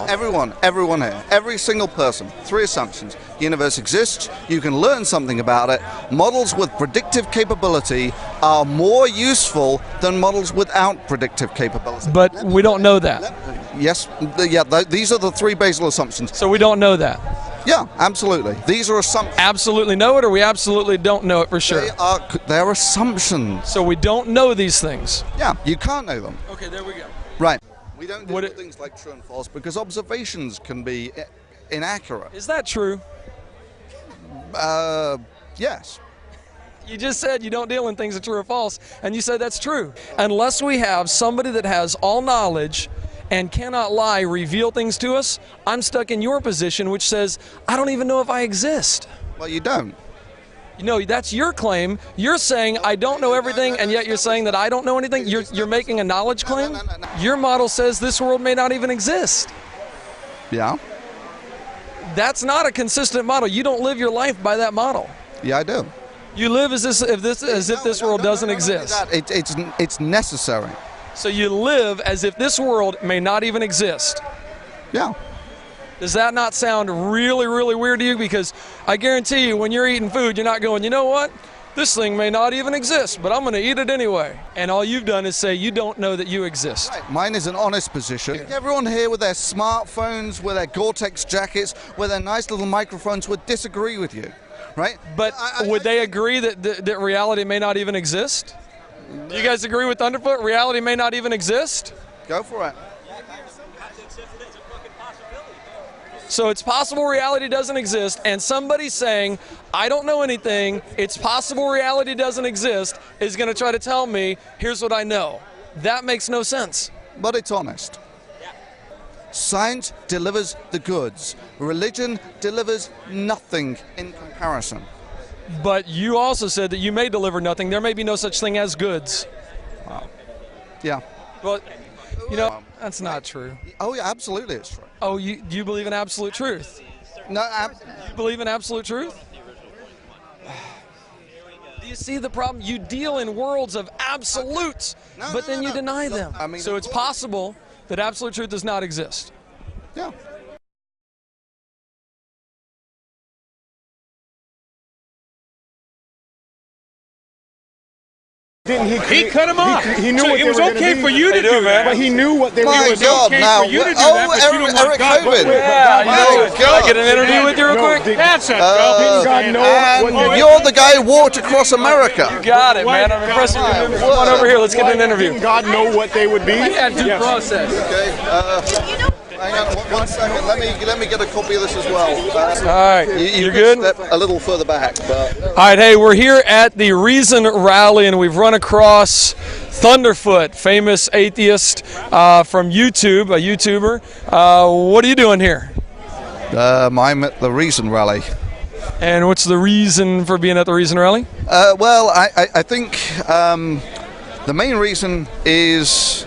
Everyone here, every single person, 3 assumptions. The universe exists, you can learn something about it. Models with predictive capability are more useful than models without predictive capability. But we don't know that. Yes, these are the 3 basal assumptions. So we don't know that. Yeah, absolutely. These are assumptions. Absolutely know it, or we absolutely don't know it for sure? They're assumptions. So we don't know these things. Yeah, you can't know them. Okay, there we go. Right. We don't do things like true and false because observations can be inaccurate. Is that true? Yes. You just said you don't deal in things that are true or false, and you said that's true. Unless we have somebody that has all knowledge and cannot lie, reveal things to us, I'm stuck in your position, which says, I don't even know if I exist. Well, you don't. No, that's your claim. You're saying I don't know everything, and yet you're saying that I don't know anything. You're making a knowledge claim? No. Your model says this world may not even exist. Yeah. That's not a consistent model. You don't live your life by that model. Yeah, I do. You live as if this world doesn't exist. It's necessary. So you live as if this world may not even exist. Yeah. Does that not sound really, really weird to you? Because I guarantee you when you're eating food, you're not going, you know what? This thing may not even exist, but I'm going to eat it anyway. And all you've done is say you don't know that you exist. Right. Mine is an honest position. Everyone here with their smartphones, with their Gore-Tex jackets, with their nice little microphones would disagree with you, right? But would they agree that reality may not even exist? Do you guys agree with Thunderfoot? Reality may not even exist? Go for it. So it's possible reality doesn't exist, and somebody saying, I don't know anything, it's possible reality doesn't exist, is going to try to tell me, here's what I know. That makes no sense. But it's honest. Science delivers the goods. Religion delivers nothing in comparison. But you also said that you may deliver nothing. There may be no such thing as goods. Wow. Yeah. Well, you know, that's not true. Oh, yeah, absolutely it's true. Oh, do you believe in absolute truth? No, you believe in absolute truth? Do you see the problem? You deal in worlds of absolutes, but then you deny them. I mean, so it's possible that absolute truth does not exist. Yeah. He cut him off. He knew what it was okay for you to do that, but he knew what they were going to do. It was okay for you to do that, but you don't want God. Hovind. Can I get an interview with you real quick? That's it, bro. You're the guy who walked across America. You got it, man. I'm impressed with you. Come on over here. Let's get an interview. Didn't God know what they would be? Yeah, due process. Okay. Hang on 1 second. Let me get a copy of this as well. All right. You're good? Step a little further back. But. All right. Hey, we're here at the Reason Rally, and we've run across Thunderfoot, famous atheist from YouTube, a YouTuber. What are you doing here? I'm at the Reason Rally. And what's the reason for being at the Reason Rally? Well, I think the main reason is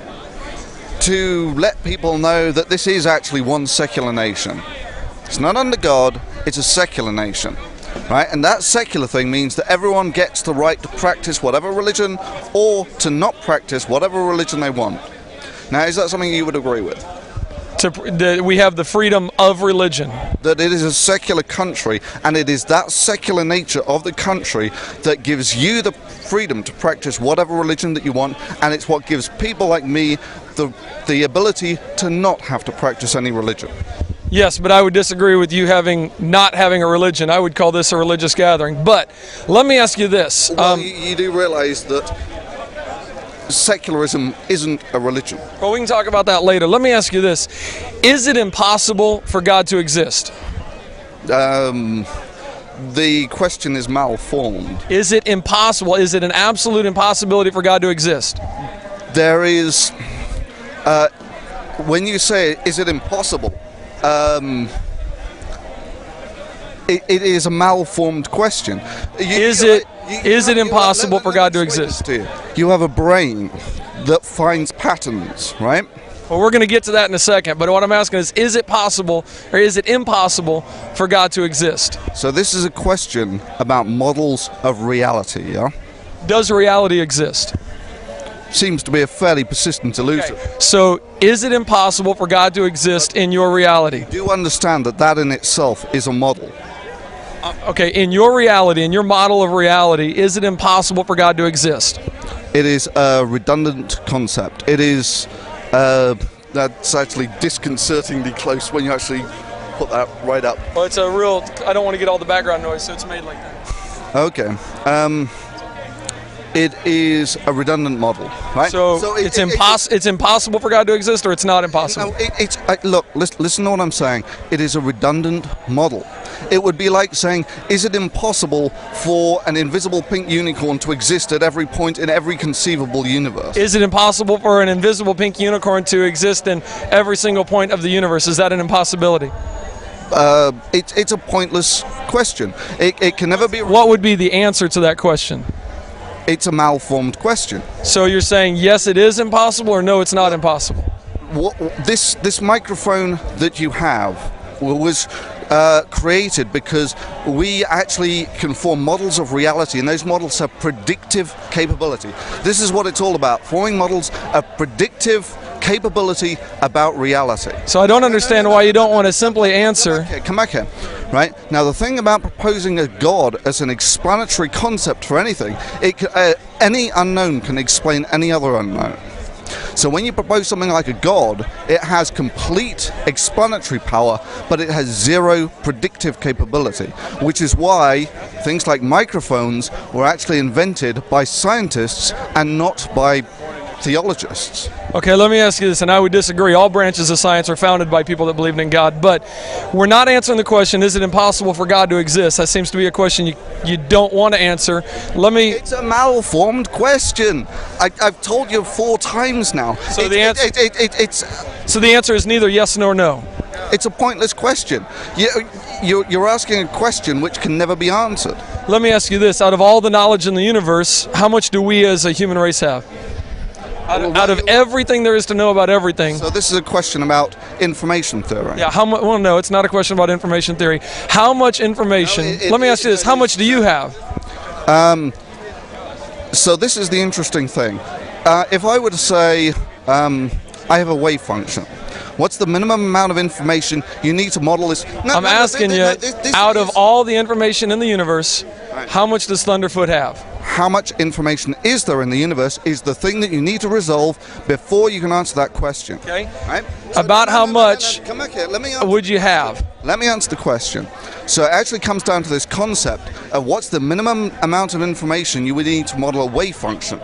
to let people know that this is actually one secular nation. It's not under God, it's a secular nation, right? And that secular thing means that everyone gets the right to practice whatever religion or to not practice whatever religion they want. Now, is that something you would agree with? We have the freedom of religion. That it is a secular country, and it is that secular nature of the country that gives you the freedom to practice whatever religion that you want, and it's what gives people like me the ability to not have to practice any religion. Yes, but I would disagree with you not having a religion. I would call this a religious gathering. But let me ask you this. Well, you do realize that secularism isn't a religion. Well, we can talk about that later. Let me ask you this. Is it impossible for God to exist? The question is malformed. Is it impossible? Is it an absolute impossibility for God to exist? There is, when you say, is it impossible? It is a malformed question. Is it impossible for God to exist? You have a brain that finds patterns, right? Well, we're going to get to that in a second, but what I'm asking is it possible or is it impossible for God to exist? So this is a question about models of reality, yeah? Does reality exist? seems to be a fairly persistent illusion. Okay. So is it impossible for God to exist in your reality? Do you understand that that in itself is a model? Okay, in your reality, in your model of reality, is it impossible for God to exist? It is a redundant concept. It is, that's actually disconcertingly close when you actually put that right up. Well, it's a real, I don't want to get all the background noise, so it's made like that. Okay. It is a redundant model, right? So it's impossible for God to exist, or it's not impossible? No, look, listen to what I'm saying. It is a redundant model. It would be like saying, is it impossible for an invisible pink unicorn to exist at every point in every conceivable universe? Is it impossible for an invisible pink unicorn to exist in every single point of the universe? Is that an impossibility? It's a pointless question. It can never be... What would be the answer to that question? It's a malformed question. So you're saying yes, it is impossible, or no, it's not impossible? This microphone that you have was created because we actually can form models of reality, and those models have predictive capability. This is what it's all about, forming models of predictive capability about reality. So I don't understand why you don't want to simply answer. Come back here. Right? Now, the thing about proposing a God as an explanatory concept for anything, any unknown can explain any other unknown. So when you propose something like a God, it has complete explanatory power, but it has zero predictive capability, which is why things like microphones were actually invented by scientists and not by theologists. Okay, let me ask you this, and I would disagree. All branches of science are founded by people that believe in God, but we're not answering the question, is it impossible for God to exist? That seems to be a question you don't want to answer. It's a malformed question. I've told you 4 times now. So the answer is neither yes nor no. It's a pointless question. You're asking a question which can never be answered. Let me ask you this. Out of all the knowledge in the universe, how much do we as a human race have? Out of everything there is to know about everything. So this is a question about information theory. Yeah, well, no, it's not a question about information theory. How much information, let me ask you this, how much do you have? So this is the interesting thing. If I were to say, I have a wave function, what's the minimum amount of information you need to model this? I'm asking you, out of all the information in the universe, how much does Thunderfoot have? How much information is there in the universe is the thing that you need to resolve before you can answer that question. Okay. Right? So about how much come back here. Would you have? Let me answer the question. So it actually comes down to this concept of what's the minimum amount of information you would need to model a wave function.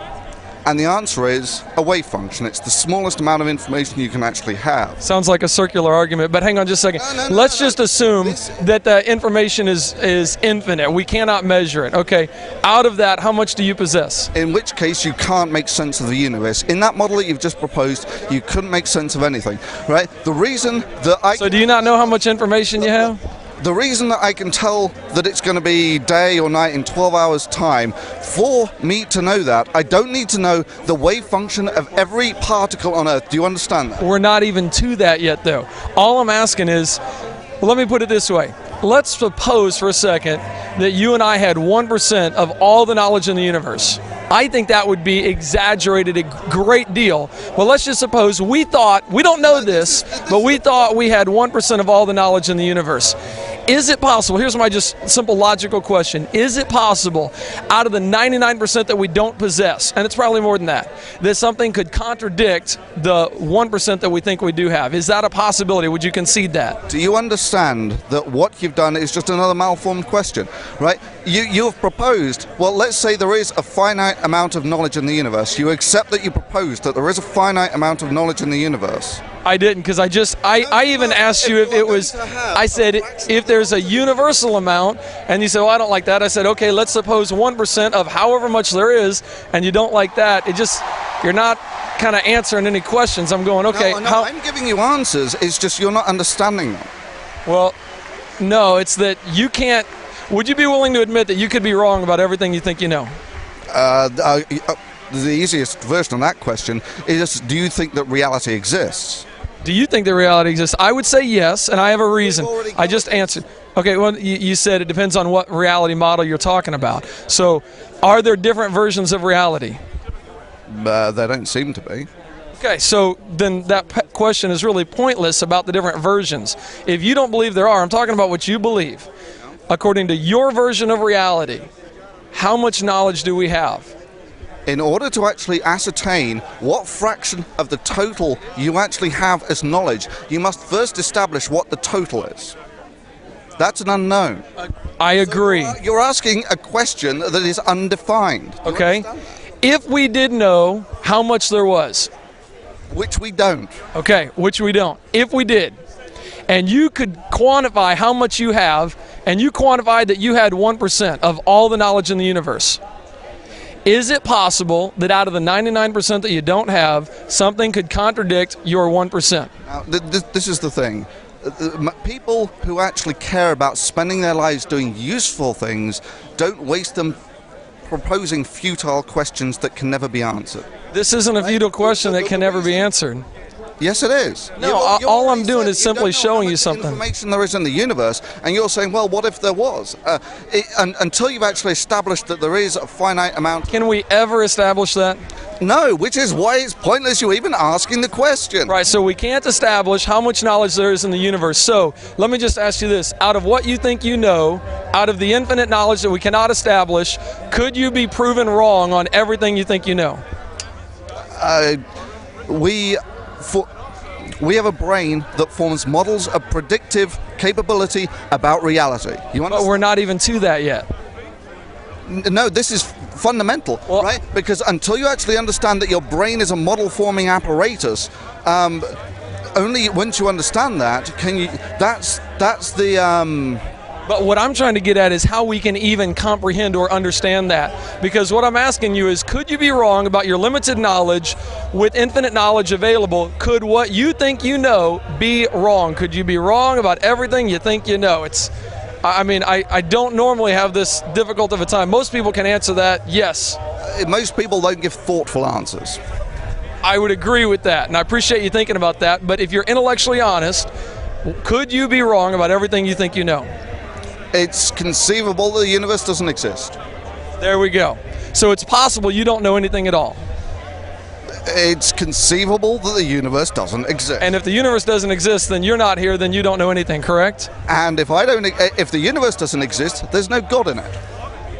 And the answer is a wave function. It's the smallest amount of information you can actually have. Sounds like a circular argument, but hang on just a second. Let's just assume that the information is infinite. We cannot measure it. Okay. Out of that, how much do you possess? In which case, you can't make sense of the universe. In that model that you've just proposed, you couldn't make sense of anything, right? The reason that So do you not know how much information you have? The reason that I can tell that it's going to be day or night in 12 hours time, for me to know that, I don't need to know the wave function of every particle on Earth. Do you understand that? We're not even to that yet, though. All I'm asking is, well, let me put it this way. Let's suppose for a second that you and I had 1% of all the knowledge in the universe. I think that would be exaggerated a great deal. Well, let's just suppose we don't know this, but we thought we had 1% of all the knowledge in the universe. Is it possible, here's my just simple logical question, is it possible out of the 99% that we don't possess, and it's probably more than that something could contradict the 1% that we think we do have? Is that a possibility? Would you concede that? Do you understand that what you've done is just another malformed question, right? You have proposed, well, let's say there is a finite amount of knowledge in the universe. You accept that you proposed that there is a finite amount of knowledge in the universe. I didn't, because I even asked you if it was, I said, if there's a universal amount, and you said, well, I don't like that. I said, okay, let's suppose 1% of however much there is, and you don't like that. You're not kind of answering any questions. I'm going, okay. No, I'm giving you answers. It's just you're not understanding them. Well, no, it's that you can't, would you be willing to admit that you could be wrong about everything you think you know? The easiest version of that question is, do you think that reality exists? Do you think that reality exists? I would say yes, and I have a reason. I just answered. Okay, well, you said it depends on what reality model you're talking about. So, are there different versions of reality? They don't seem to be. Okay, so then that question is really pointless about the different versions. If you don't believe there are, I'm talking about what you believe. According to your version of reality, how much knowledge do we have? In order to actually ascertain what fraction of the total you actually have as knowledge, you must first establish what the total is. That's an unknown. I agree. So you're asking a question that is undefined. Okay. If we did know how much there was. Which we don't. Okay, which we don't. If we did, and you could quantify how much you have, and you quantified that you had 1% of all the knowledge in the universe, is it possible that out of the 99% that you don't have, something could contradict your 1%? Now, this is the thing. People who actually care about spending their lives doing useful things don't waste them proposing futile questions that can never be answered. This isn't a futile question that can never be answered. Yes, it is. No, all I'm doing is simply showing you something. Information there is in the universe, and you're saying, well, what if there was? Until you've actually established that there is a finite amount. Can we ever establish that? No, which is why it's pointless you even asking the question. Right, so we can't establish how much knowledge there is in the universe. So let me just ask you this. Out of what you think you know, out of the infinite knowledge that we cannot establish, could you be proven wrong on everything you think you know? We have a brain that forms models of predictive capability about reality. But we're not even to that yet. No, this is fundamental, right? Because until you actually understand that your brain is a model-forming apparatus, only once you understand that can you. That's the. But what I'm trying to get at is how we can even comprehend or understand that. Because what I'm asking you is, could you be wrong about your limited knowledge with infinite knowledge available? Could what you think you know be wrong? Could you be wrong about everything you think you know? I don't normally have this difficult of a time. Most people can answer that, yes. Most people don't give thoughtful answers. I would agree with that, and I appreciate you thinking about that. But if you're intellectually honest, could you be wrong about everything you think you know? It's conceivable that the universe doesn't exist. There we go. So it's possible you don't know anything at all. It's conceivable that the universe doesn't exist. And if the universe doesn't exist, then you're not here, then you don't know anything, correct? And if the universe doesn't exist, there's no God in it.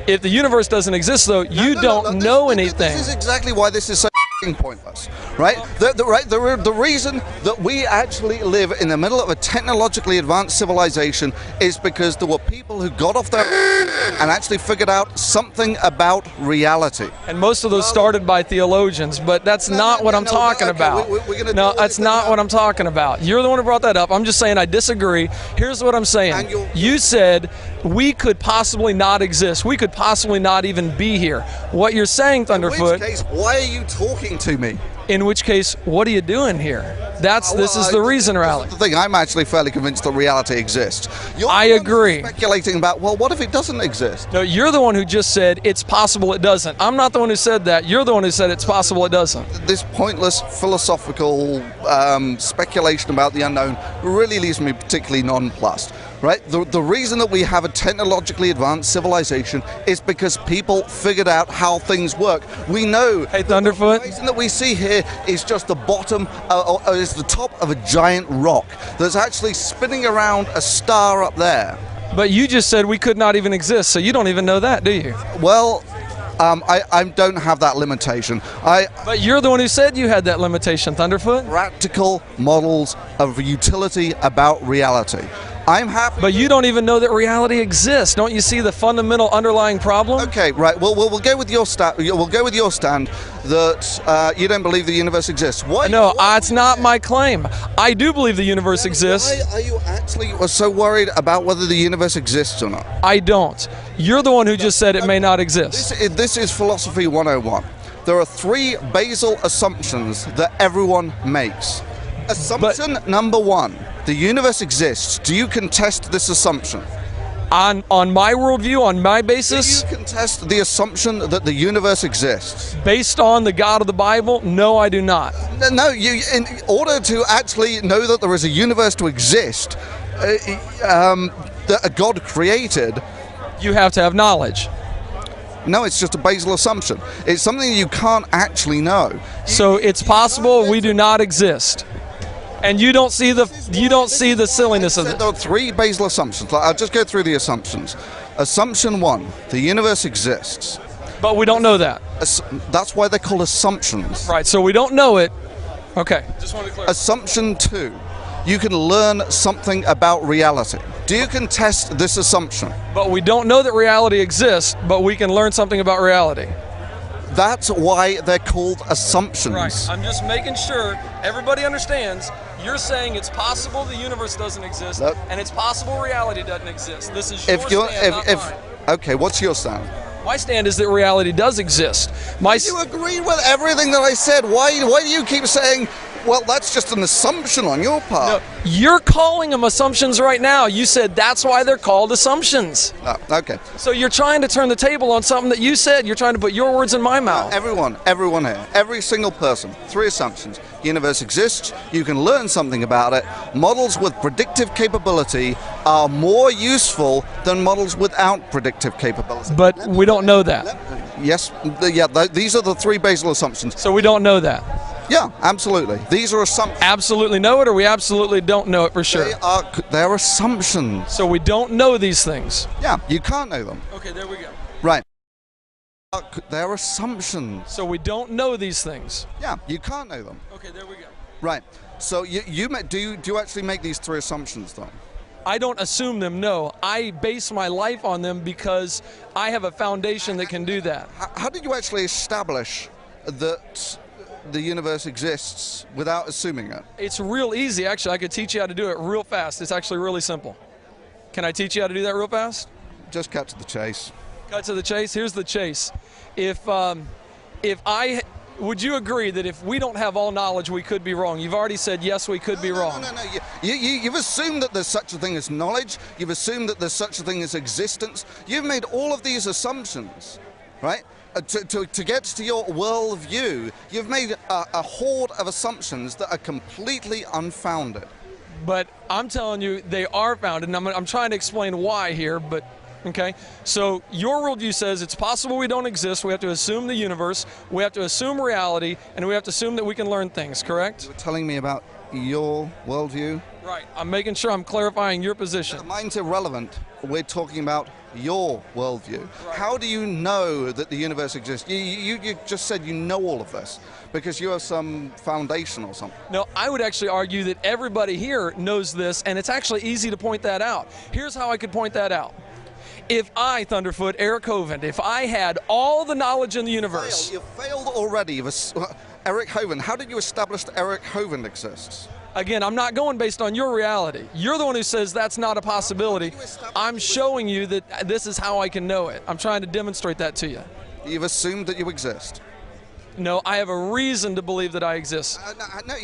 If the universe doesn't exist, though, you don't know anything. This is exactly why this is so pointless, right? The reason that we actually live in the middle of a technologically advanced civilization is because there were people who got off their and actually figured out something about reality. And most of those started by theologians, but that's not what I'm talking about. No, that's not what I'm talking about. You're the one who brought that up. I'm just saying I disagree. Here's what I'm saying. You said we could possibly not exist. We could possibly not even be here. What you're saying, Thunderfoot. In which case, why are you talking to me? In which case, what are you doing here? This is the reason, Raleigh. The thing, I'm actually fairly convinced that reality exists. I agree. Speculating about, well, what if it doesn't exist? No, you're the one who just said it's possible it doesn't. I'm not the one who said that. You're the one who said it's possible it doesn't. This pointless philosophical speculation about the unknown really leaves me particularly nonplussed. Right? The reason that we have a technologically advanced civilization is because people figured out how things work. We know. Hey, Thunderfoot. The reason that we see here is just the bottom, is the top of a giant rock that's actually spinning around a star up there. But you just said we could not even exist, so you don't even know that, do you? Well, I don't have that limitation. But you're the one who said you had that limitation, Thunderfoot. Practical models of utility about reality. I'm happy. But you don't even know that reality exists. Don't you see the fundamental underlying problem? Okay, right. Well, we'll go with your stand. We'll go with your stand that you don't believe the universe exists. Why? No, it's not my claim. I do believe the universe exists. Why are you actually so worried about whether the universe exists or not? I don't. You're the one who just said it may not exist. This is philosophy 101. There are 3 basal assumptions that everyone makes. Assumption number 1. The universe exists. Do you contest this assumption? On my worldview, on my basis? Do you contest the assumption that the universe exists? Based on the God of the Bible? No, I do not. No, in order to actually know that there is a universe to exist, that a God created, you have to have knowledge. No, it's just a basal assumption. It's something you can't actually know. So it's possible we do not exist. And you don't see the silliness of it. There are three basal assumptions. I'll just go through the assumptions. Assumption 1, the universe exists. But we don't know that. That's why they're called assumptions. Right, so we don't know it. Okay. Just wanted to clarify. Assumption 2, you can learn something about reality. Do you contest this assumption? But we don't know that reality exists, but we can learn something about reality. That's why they're called assumptions. Right. I'm just making sure everybody understands. You're saying it's possible the universe doesn't exist, and it's possible reality doesn't exist. This is your stand, not mine. Okay, what's your stand? My stand is that reality does exist. You agree with everything that I said. Why do you keep saying, well, that's just an assumption on your part? No, you're calling them assumptions right now. You said that's why they're called assumptions. Oh, okay. So you're trying to turn the table on something that you said. You're trying to put your words in my mouth. Everyone here, every single person, three assumptions. Universe exists, you can learn something about it. Models with predictive capability are more useful than models without predictive capability. But we don't know that. Yes, these are the three basal assumptions. So we don't know that. Yeah, absolutely. These are assumptions. Absolutely know it, or we absolutely don't know it for sure? They're assumptions. So we don't know these things. Yeah, you can't know them. Okay, there we go. Right. They're assumptions. So we don't know these things. Yeah, you can't know them. Okay, there we go. Right. So do you actually make these three assumptions though? I don't assume them, no. I base my life on them because I have a foundation that can do that. How did you actually establish that the universe exists without assuming it? It's real easy, actually. I could teach you how to do it real fast. It's actually really simple. Can I teach you how to do that real fast? Just cut to the chase. Cut to the chase? Here's the chase. Would you agree that if we don't have all knowledge, we could be wrong? You've already said, yes, we could be wrong. No. You've assumed that there's such a thing as knowledge. You've assumed that there's such a thing as existence. You've made all of these assumptions, right? To get to your worldview, you've made a horde of assumptions that are completely unfounded. But I'm telling you, they are founded, and I'm trying to explain why here, but okay? So your worldview says it's possible we don't exist, we have to assume the universe, we have to assume reality, and we have to assume that we can learn things, correct? You were telling me about your worldview? Right, I'm making sure I'm clarifying your position. Mine's irrelevant. We're talking about your worldview. Right. How do you know that the universe exists? You just said you know all of this because you have some foundation or something. No, I would actually argue that everybody here knows this, and it's actually easy to point that out. Here's how I could point that out. If I, Thunderfoot, Eric Hovind, if I had all the knowledge in the universe... You failed already. Eric Hovind, how did you establish that Eric Hovind exists? Again, I'm not going based on your reality. You're the one who says that's not a possibility. I'm showing you that this is how I can know it. I'm trying to demonstrate that to you. You've assumed that you exist. No, I have a reason to believe that I exist. No,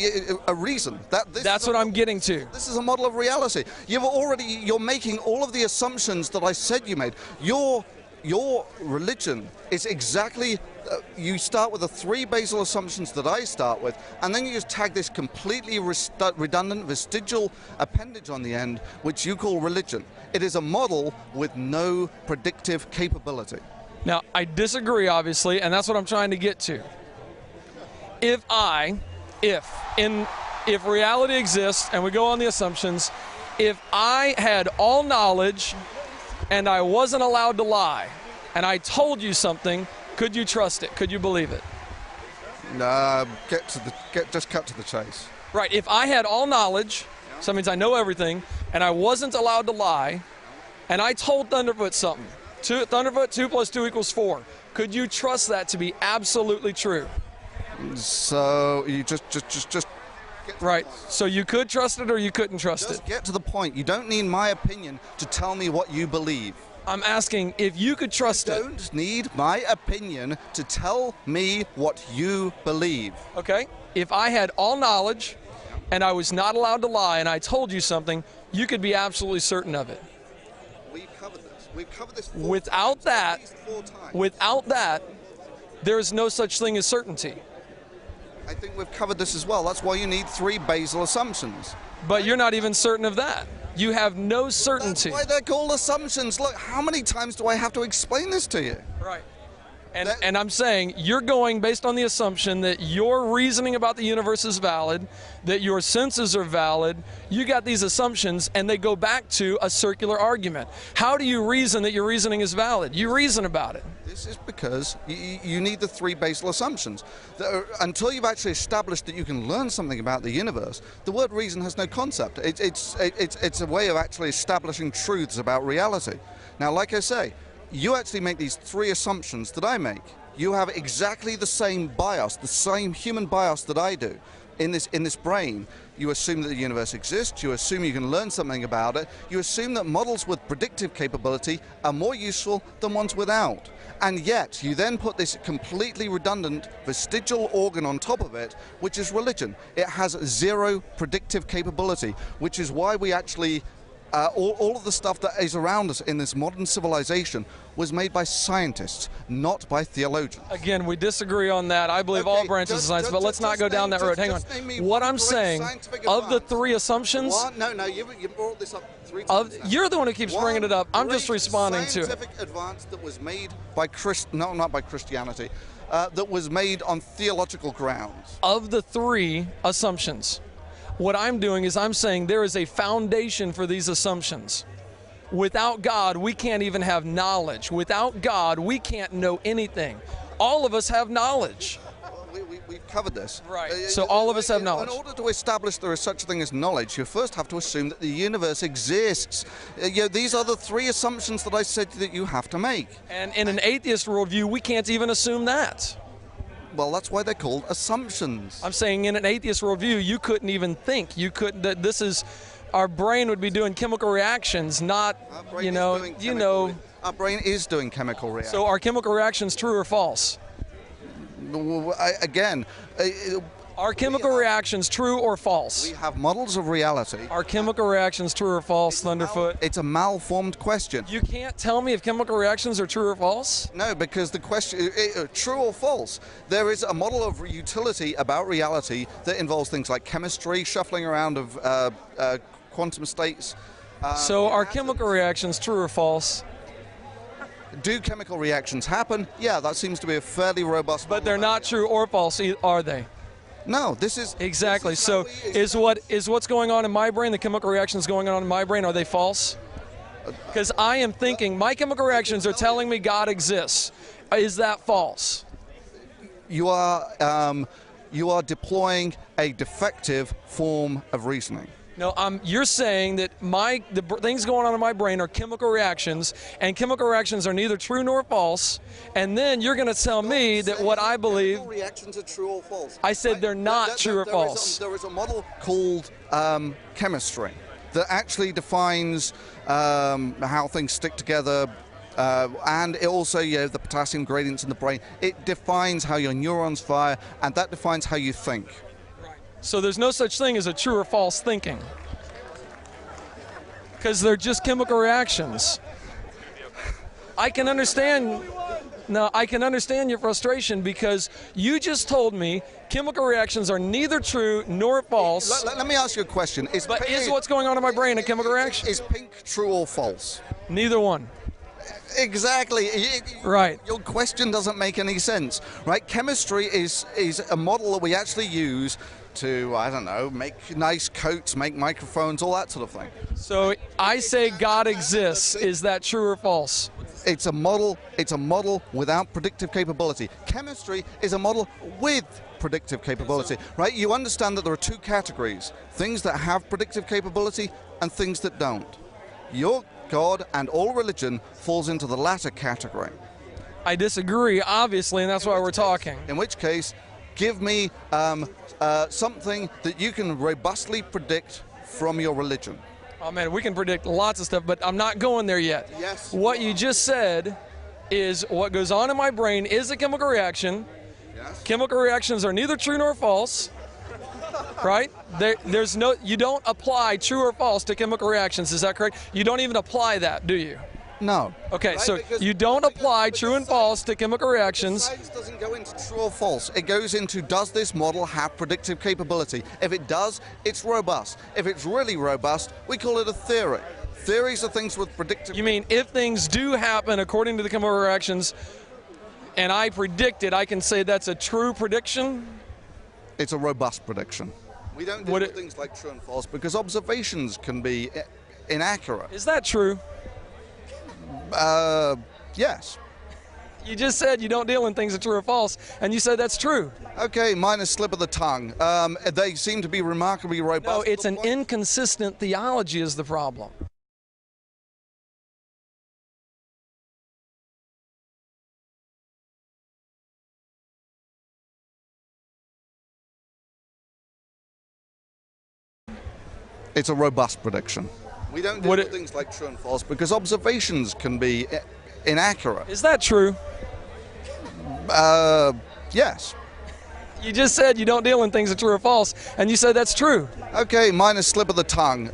a reason. That's what I'm getting to. This is a model of reality. You're making all of the assumptions that I said you made. Your religion is exactly, you start with the three basal assumptions that I start with, and then you just tag this completely redundant vestigial appendage on the end, which you call religion. It is a model with no predictive capability. Now, I disagree, obviously, and that's what I'm trying to get to. If reality exists, and we go on the assumptions, if I had all knowledge and I wasn't allowed to lie, and I told you something, could you trust it? Could you believe it? Just cut to the chase. Right, if I had all knowledge, so that means I know everything, and I wasn't allowed to lie, and I told Thunderfoot something, Thunderfoot 2 + 2 = 4, could you trust that to be absolutely true? So you just right. So you could trust it or you couldn't trust it. Just get to the point. You don't need my opinion to tell me what you believe. I'm asking if you could trust it. You don't need my opinion to tell me what you believe. Okay. If I had all knowledge and I was not allowed to lie and I told you something, you could be absolutely certain of it. We've covered this. We've covered this without that, there is no such thing as certainty. I think we've covered this as well. That's why you need three basal assumptions. But you're not even certain of that. You have no certainty. That's why they're called assumptions. Look, how many times do I have to explain this to you? Right. And I'm saying you're going based on the assumption that your reasoning about the universe is valid, that your senses are valid. You got these assumptions, and they go back to a circular argument. How do you reason that your reasoning is valid? You reason about it. This is because you need the three basal assumptions. Until you've actually established that you can learn something about the universe, the word reason has no concept. It's a way of actually establishing truths about reality. Now, like I say, you actually make these three assumptions that I make. You have exactly the same bias, the same human bias that I do. In this brain, you assume that the universe exists, you assume you can learn something about it, you assume that models with predictive capability are more useful than ones without. And yet, you then put this completely redundant vestigial organ on top of it, which is religion. It has zero predictive capability, which is why we actually all of the stuff that is around us in this modern civilization was made by scientists, not by theologians. Again, we disagree on that. I believe all branches of science, but let's not go down that road. Hang on. What I'm saying, of the three assumptions... No, you brought this up 3 times now. You're the one who keeps bringing it up. I'm just responding to it. Scientific advance that was made by not by Christianity, that was made on theological grounds. Of the three assumptions, what I'm doing is I'm saying there is a foundation for these assumptions. Without God, we can't even have knowledge. Without God, we can't know anything. All of us have knowledge. We've covered this. Right. So all of us have knowledge. In order to establish there is such a thing as knowledge, you first have to assume that the universe exists. These are the three assumptions that I said that you have to make. And in an atheist worldview, we can't even assume that. Well, that's why they're called assumptions. I'm saying in an atheist worldview, you couldn't even think. You couldn't. That this is, our brain would be doing chemical reactions, not, Our brain is doing chemical reactions. So are chemical reactions true or false? Are chemical reactions true or false? We have models of reality. Are chemical reactions true or false, Thunderfoot? It's a malformed question. You can't tell me if chemical reactions are true or false? No, because the question, true or false, there is a model of utility about reality that involves things like chemistry, shuffling around of quantum states. So are chemical reactions true or false? Do chemical reactions happen? Yeah, that seems to be a fairly robust model. But they're not true or false, are they? No, this is... Exactly. So is what's going on in my brain, the chemical reactions going on in my brain, are they false? Because I am thinking, my chemical reactions are telling me God exists. Is that false? You are deploying a defective form of reasoning. No, you're saying that the things going on in my brain are chemical reactions, and chemical reactions are neither true nor false, and then you're going to tell me that what I believe... Chemical reactions are true or false. I said they're not true or false. There is a model called chemistry that actually defines how things stick together, and it also, the potassium gradients in the brain. It defines how your neurons fire, and that defines how you think. So there's no such thing as a true or false thinking, because they're just chemical reactions. I can understand your frustration, because you just told me chemical reactions are neither true nor false. Let me ask you a question. Is what's going on in my brain a chemical reaction? Is pink true or false? Neither one. Exactly. Right. Your question doesn't make any sense, right? Chemistry is a model that we actually use to, I don't know, make nice coats, make microphones, all that sort of thing. So I say God exists. Is that true or false? It's a model without predictive capability. Chemistry is a model with predictive capability, right? You understand that there are two categories: things that have predictive capability and things that don't. Your God and all religion falls into the latter category. I disagree, obviously, and that's why we're talking. In which case, give me something that you can robustly predict from your religion. Oh man, we can predict lots of stuff, but I'm not going there yet. Yes. What you just said is what goes on in my brain is a chemical reaction. Yes. Chemical reactions are neither true nor false. Right? You don't apply true or false to chemical reactions, is that correct? You don't even apply that, do you? No. Okay, so you don't apply true and false to chemical reactions. Science doesn't go into true or false. It goes into, does this model have predictive capability? If it does, it's robust. If it's really robust, we call it a theory. Theories are things with predictive... You mean if things do happen according to the chemical reactions, and I predicted, I can say that's a true prediction? It's a robust prediction. We don't do things like true and false because observations can be inaccurate. Is that true? Yes. You just said you don't deal in things that are true or false, and you said that's true. Okay, minus slip of the tongue. They seem to be remarkably robust. No, it's an inconsistent theology is the problem. It's a robust prediction. We don't do things like true and false because observations can be inaccurate. Is that true? Yes. You just said you don't deal in things that are true or false, and you said that's true. Okay, minus slip of the tongue.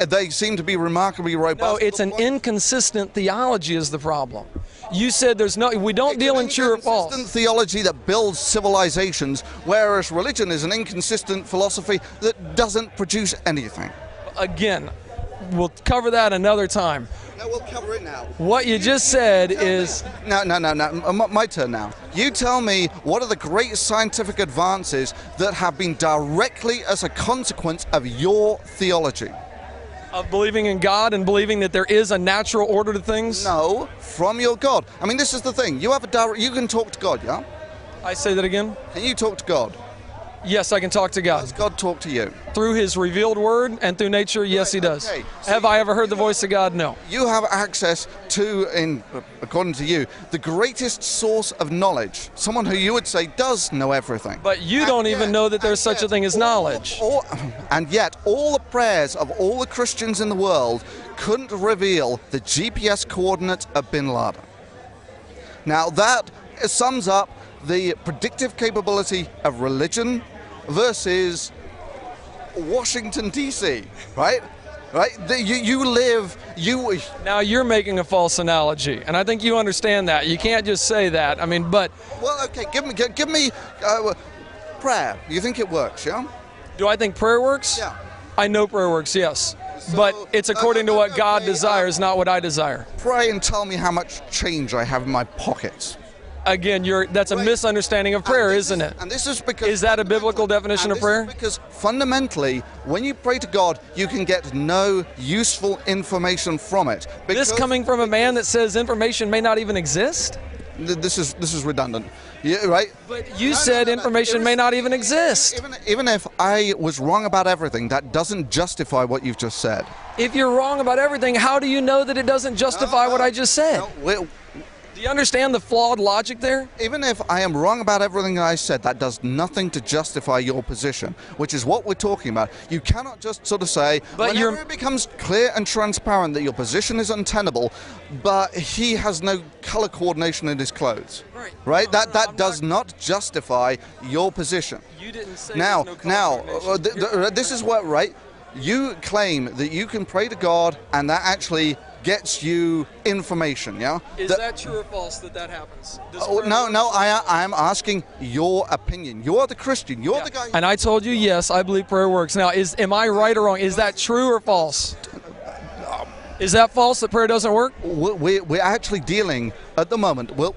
They seem to be remarkably robust. No, it's an inconsistent theology is the problem. You said we don't deal in true or false. It's an inconsistent theology that builds civilizations, whereas religion is an inconsistent philosophy that doesn't produce anything. Again, we'll cover that another time. No, we'll cover it now. What you just said is... No. My turn now. You tell me what are the great scientific advances that have been directly as a consequence of your theology? Of believing in God and believing that there is a natural order to things? No, from your God. I mean, this is the thing. You can talk to God, yeah? I say that again? Can you talk to God? Yes, I can talk to God. Does God talk to you? Through His revealed word and through nature, yes, He does. Okay. So have I ever heard the voice of God? No. You have access to, according to you, the greatest source of knowledge. Someone who you would say does know everything. But you don't even know that there's such a thing as knowledge. And yet, all the prayers of all the Christians in the world couldn't reveal the GPS coordinates of Bin Laden. Now that sums up the predictive capability of religion versus Washington, D.C., right? Right? Now you're making a false analogy, and I think you understand that. You can't just say that. I mean, but... Well, okay, give me prayer. You think it works, yeah? Do I think prayer works? Yeah. I know prayer works, yes. So, but it's according to what God desires, not what I desire. Pray and tell me how much change I have in my pockets. Again, that's a misunderstanding of prayer, isn't it? And this is because... Is that a biblical definition of prayer? Because fundamentally, when you pray to God, you can get no useful information from it. This coming from a man that says information may not even exist? This is redundant. Yeah, right? But you said information may not even exist. Even if I was wrong about everything, that doesn't justify what you've just said. If you're wrong about everything, how do you know that it doesn't justify what I just said? Do you understand the flawed logic there? Even if I am wrong about everything I said, that does nothing to justify your position, which is what we're talking about. You cannot just sort of say, whenever it becomes clear and transparent that your position is untenable, but he has no color coordination in his clothes. Right? That does not justify your position. You didn't say this is what, right? You claim that you can pray to God and that actually gets you information, yeah? Is that true or false that happens? No, I am asking your opinion. You're the Christian. You're the guy. And I told you, yes, I believe prayer works. Now, am I right or wrong? Is that true or false? Is that false that prayer doesn't work? We're actually dealing at the moment. We'll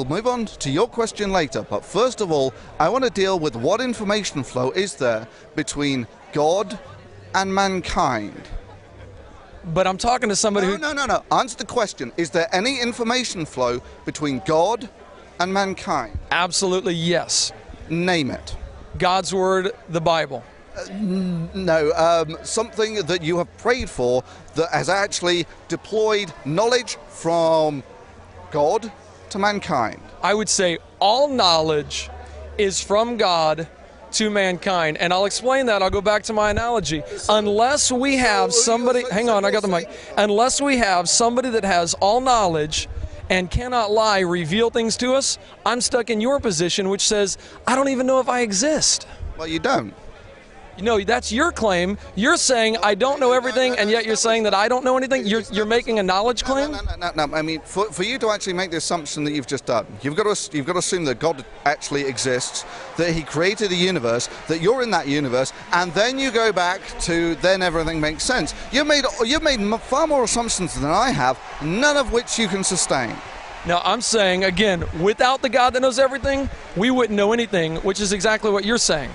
move on to your question later. But first of all, I want to deal with what information flow is there between God and mankind. But I'm talking to somebody who... No. Answer the question. Is there any information flow between God and mankind? Absolutely, yes. Name it. God's Word, the Bible. No, something that you have prayed for that has actually deployed knowledge from God to mankind. I would say all knowledge is from God to mankind, and I'll explain that. I'll go back to my analogy. Unless we have somebody, hang on, I got the mic. Unless we have somebody that has all knowledge and cannot lie, reveal things to us, I'm stuck in your position, which says, I don't even know if I exist. Well, you don't. No, that's your claim. You're saying I don't know everything, and yet you're saying that I don't know anything. You're making a knowledge claim. No. I mean, for you to actually make the assumption that you've just done, you've got to assume that God actually exists, that He created a universe, that you're in that universe, and then you go back to then everything makes sense. You've made far more assumptions than I have, none of which you can sustain. Now, I'm saying, again, without the God that knows everything, we wouldn't know anything, which is exactly what you're saying.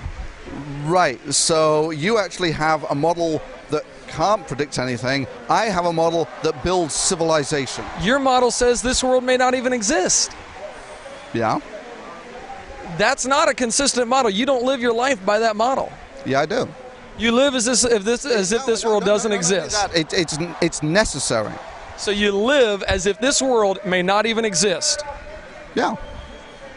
Right, so you actually have a model that can't predict anything. I have a model that builds civilization. Your model says this world may not even exist. Yeah? That's not a consistent model. You don't live your life by that model. Yeah, I do. You live as if this world doesn't exist. It's necessary. So you live as if this world may not even exist. Yeah.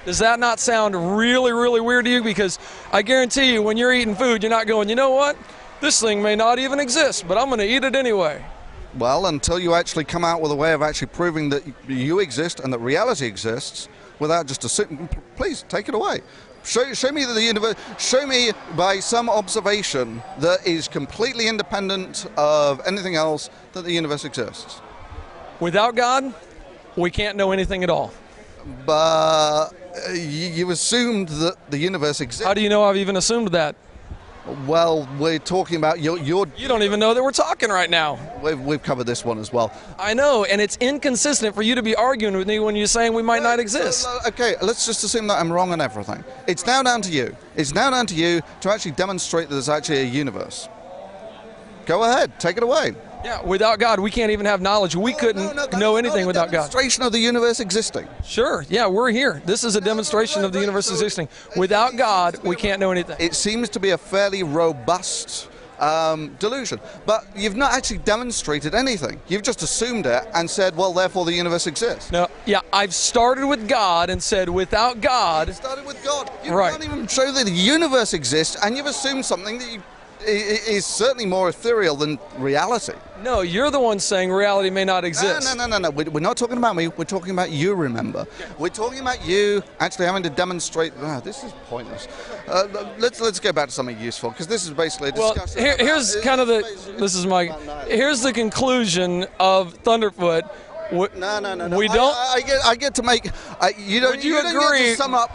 Does that not sound really, really weird to you? Because I guarantee you, when you're eating food, you're not going, you know what? This thing may not even exist, but I'm going to eat it anyway. Well, until you actually come out with a way of actually proving that you exist and that reality exists, without just assuming, please take it away. Show me that the universe. Show me by some observation that is completely independent of anything else that the universe exists. Without God, we can't know anything at all. But you assumed that the universe exists. How do you know I've even assumed that? Well, we're talking about your. You don't even know that we're talking right now. We've covered this one as well. I know, and it's inconsistent for you to be arguing with me when you're saying we might not exist. Okay, let's just assume that I'm wrong on everything. It's now down to you. It's now down to you to actually demonstrate that there's actually a universe. Go ahead, take it away. Yeah, without God, we can't even have knowledge. We couldn't know anything without God. Demonstration of the universe existing. Sure, yeah, we're here. This is a demonstration of the universe existing. Without God, we can't know anything. It seems to be a fairly robust delusion, but you've not actually demonstrated anything. You've just assumed it and said, well, therefore the universe exists. No, yeah, I've started with God and said, without God. You started with God. You Right. can't even show that the universe exists, and you've assumed something that is certainly more ethereal than reality. No, you're the one saying reality may not exist. No. We're not talking about me. We're talking about you, remember. We're talking about you actually having to demonstrate. This is pointless. Let's go back to something useful, because this is basically a discussion. Well, here's kind of here's the conclusion of Thunderfoot. No. We don't. I get to make. You don't. Would you don't agree get to sum up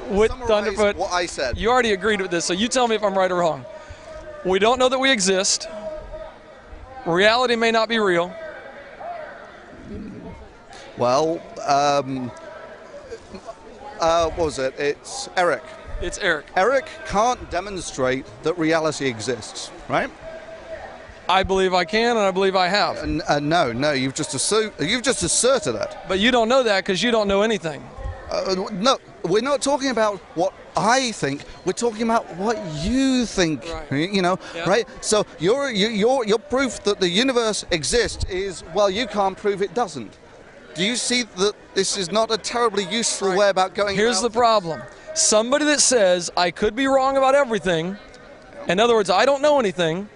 with summarize Thunderfoot? what I said. You already agreed with this, so you tell me if I'm right or wrong. We don't know that we exist. Reality may not be real. Well, what was it? It's Eric. It's Eric. Eric can't demonstrate that reality exists, right? I believe I can, and I believe I have. No, you've just asserted it. But you don't know that because you don't know anything. No, we're not talking about what I think. We're talking about what you think. Right. You know, Yeah. right? So your proof that the universe exists is, well, you can't prove it doesn't. Do you see that this is not a terribly useful way about going? Here's the problem. Somebody that says I could be wrong about everything, in other words, I don't know anything,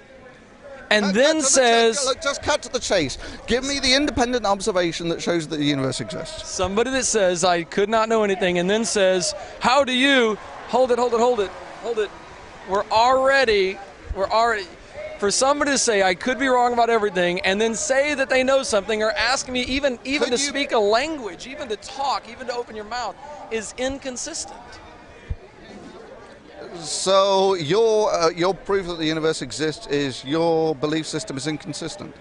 and then says... Look, just cut to the chase. Give me the independent observation that shows that the universe exists. Somebody that says I could not know anything and then says, how do you... Hold it. We're already... For somebody to say I could be wrong about everything and then say that they know something or ask me even to speak a language, even to talk, even to open your mouth, is inconsistent. So your proof that the universe exists is your belief system is inconsistent.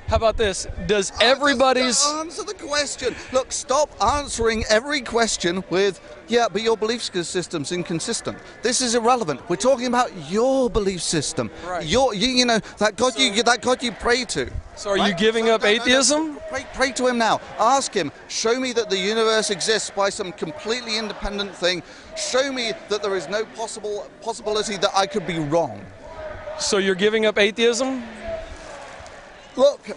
How about this? Does everybody's... Just answer the question. Look, stop answering every question with, yeah, but your belief system's inconsistent. This is irrelevant. We're talking about your belief system. Right. You know, that God you pray to. So are you giving up atheism? Pray to him now. Ask him, show me that the universe exists by some completely independent thing. Show me that there is no possibility that I could be wrong. So you're giving up atheism? Look,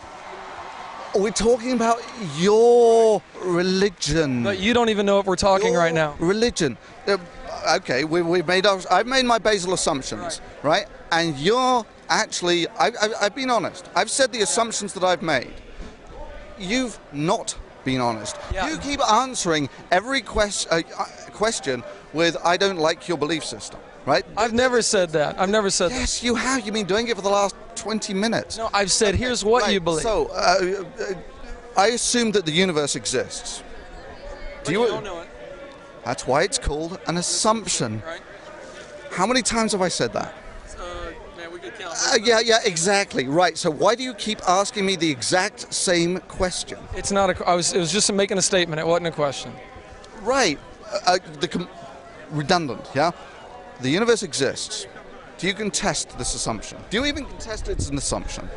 we're talking about your religion. But you don't even know if we're talking right now. Religion. Okay, I've made my basal assumptions, right? And you're actually, I've been honest. I've said the assumptions that I've made. You've not been honest. Yeah. You keep answering every question with, I don't like your belief system, right? I've never said that. I've never said that. Yes, you have. You've been doing it for the last 20 minutes. No, I've said, here's what you believe. So, I assume that the universe exists. But you don't know it. That's why it's called an assumption. Right. How many times have I said that? Man, we could count Yeah, exactly. Right. So why do you keep asking me the exact same question? It's not a. It was just making a statement. It wasn't a question. Right. Redundant. Yeah. The universe exists. Do you contest this assumption? Do you even contest it's an assumption?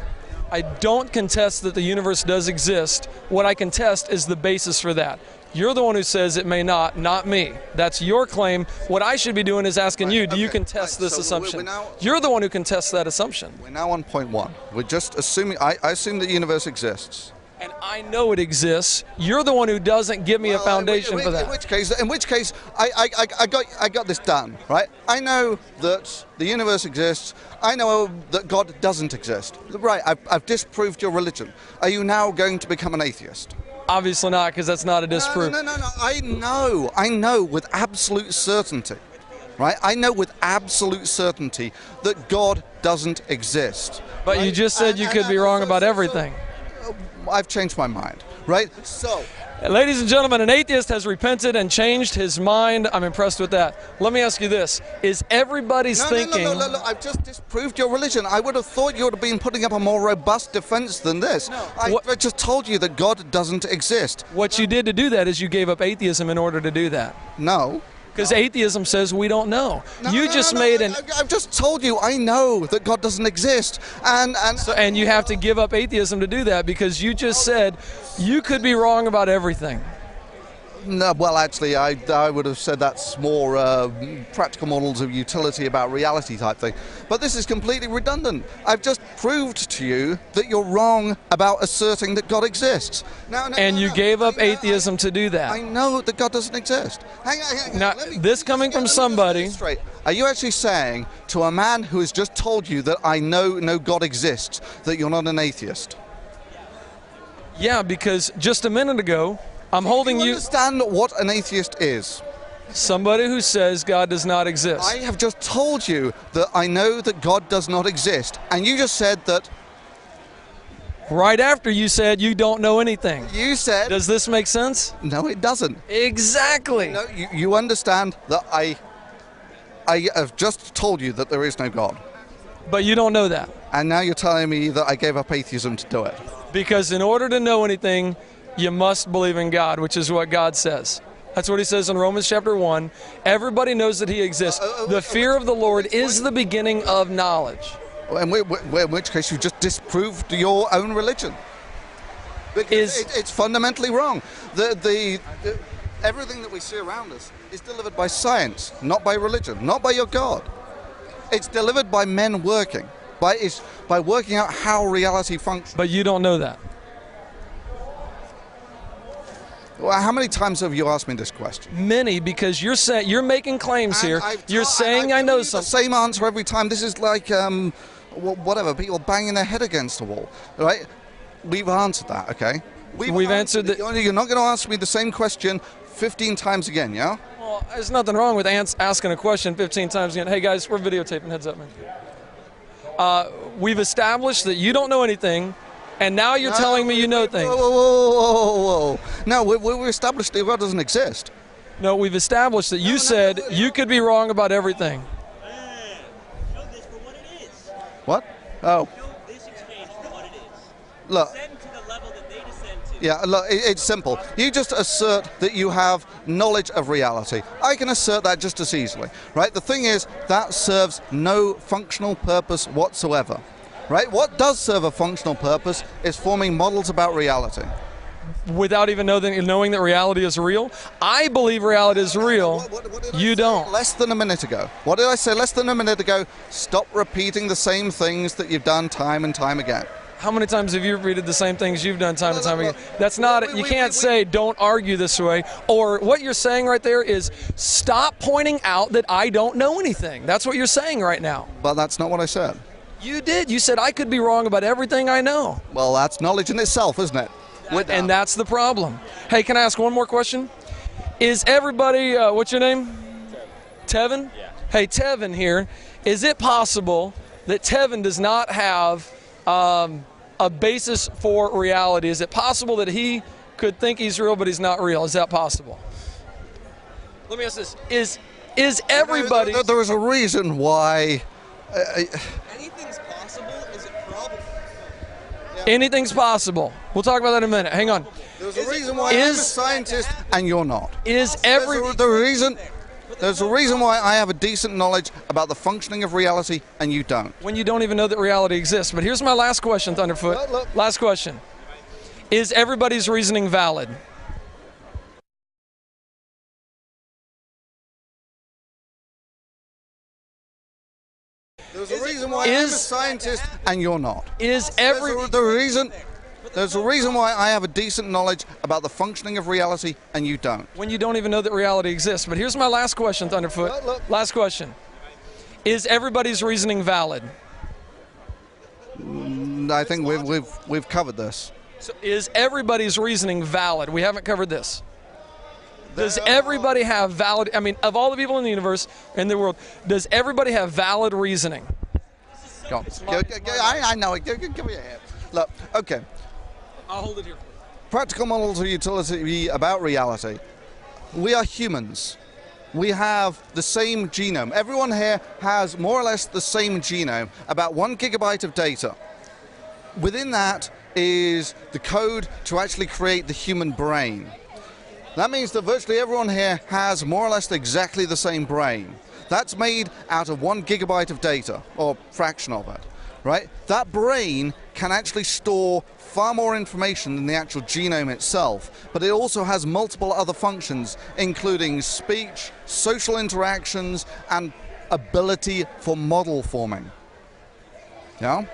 I don't contest that the universe does exist. What I contest is the basis for that. You're the one who says it may not me. That's your claim. What I should be doing is asking you, do you contest this assumption? You're the one who contests that assumption. We're now on point one. We're just assuming, I assume the universe exists. And I know it exists. You're the one who doesn't give me a foundation for that. In which case, I got this done, right? I know that the universe exists. I know that God doesn't exist. Right, I've disproved your religion. Are you now going to become an atheist? Obviously not, because that's not a disproof. No. I know with absolute certainty, right? I know with absolute certainty that God doesn't exist. But you just said you could be wrong about everything. I've changed my mind, right? So, ladies and gentlemen, an atheist has repented and changed his mind. I'm impressed with that. Let me ask you this. Is everybody's thinking... No, I've just disproved your religion. I would have thought you would have been putting up a more robust defense than this. No. I just told you that God doesn't exist. What you did to do that is you gave up atheism in order to do that. No. Because atheism says we don't know. I've just told you I know that God doesn't exist, and you have to give up atheism to do that because you just said you could be wrong about everything. No, well, actually, I would have said that's more practical models of utility about reality type thing. But this is completely redundant. I've just proved to you that you're wrong about asserting that God exists. And you gave up atheism to do that. I know that God doesn't exist. Hang on. Now, this coming from somebody... Are you actually saying to a man who has just told you that I know God exists, that you're not an atheist? Yeah, because just a minute ago... I'm holding you. Understand what an atheist is? Somebody who says God does not exist. I have just told you that I know that God does not exist, and you just said that. Right after you said you don't know anything. You said. Does this make sense? No, it doesn't. Exactly. No, you understand that I have just told you that there is no God. But you don't know that. And now you're telling me that I gave up atheism to do it. Because in order to know anything, you must believe in God, which is what God says. That's what he says in Romans chapter 1. Everybody knows that he exists. The fear of the Lord is the beginning of knowledge. In which case you just disproved your own religion. Because it's fundamentally wrong. Everything that we see around us is delivered by science, not by religion, not by your God. It's delivered by men working, by working out how reality functions. But you don't know that. Well, how many times have you asked me this question? Many, because you're making claims here. You're saying I know something. The same answer every time. This is like whatever, people banging their head against a wall, right? We've answered that, okay? We've answered that. You're not going to ask me the same question 15 times again, yeah? Well, there's nothing wrong with asking a question 15 times again. Hey guys, we're videotaping. Heads up, man. We've established that you don't know anything. And now you're telling me you know things. Whoa. No, we established that God doesn't exist. No, we've established that you said you could be wrong about everything. Show this for what it is. What? Oh. Show this exchange for what it is. Look. Descend to the level that they descend to. Yeah, look, it's simple. You just assert that you have knowledge of reality. I can assert that just as easily, right? The thing is, that serves no functional purpose whatsoever. Right? What does serve a functional purpose is forming models about reality. Without even knowing that reality is real? I believe reality is real. What you don't. Less than a minute ago. What did I say less than a minute ago? Stop repeating the same things that you've done time and time again. How many times have you repeated the same things you've done time and time again? That's not, you can't say don't argue this way. Or what you're saying right there is stop pointing out that I don't know anything. That's what you're saying right now. But that's not what I said. You did. You said I could be wrong about everything I know. Well, that's knowledge in itself, isn't it? And that's the problem. Hey, can I ask one more question? Is everybody, what's your name? Tevin? Yeah. Hey, Tevin here. Is it possible that Tevin does not have a basis for reality? Is it possible that he could think he's real, but he's not real? Is that possible? Let me ask this. Is everybody... There is a reason why... Anything's possible. Anything's possible. We'll talk about that in a minute. Hang on. There's a reason why I'm a scientist and you're not. Is every... There's a reason why I have a decent knowledge about the functioning of reality and you don't. When you don't even know that reality exists. But here's my last question, Thunderfoot. Look. Last question. Is everybody's reasoning valid? There's a reason why I'm a scientist and you're not. Is There's a reason why I have a decent knowledge about the functioning of reality and you don't. When you don't even know that reality exists. But here's my last question, Thunderfoot. Look. Last question. Is everybody's reasoning valid? I think we've covered this. So is everybody's reasoning valid? We haven't covered this. Does everybody have valid, I mean, of all the people in the universe, in the world, does everybody have valid reasoning? Go on. I know it. Give me a hand. Look, okay. I'll hold it here for you. Practical models of utility about reality. We are humans. We have the same genome. Everyone here has more or less the same genome, about 1 gigabyte of data. Within that is the code to actually create the human brain. That means that virtually everyone here has more or less exactly the same brain. That's made out of 1 gigabyte of data, or fraction of it, right? That brain can actually store far more information than the actual genome itself, but it also has multiple other functions, including speech, social interactions, and ability for model forming. Yeah?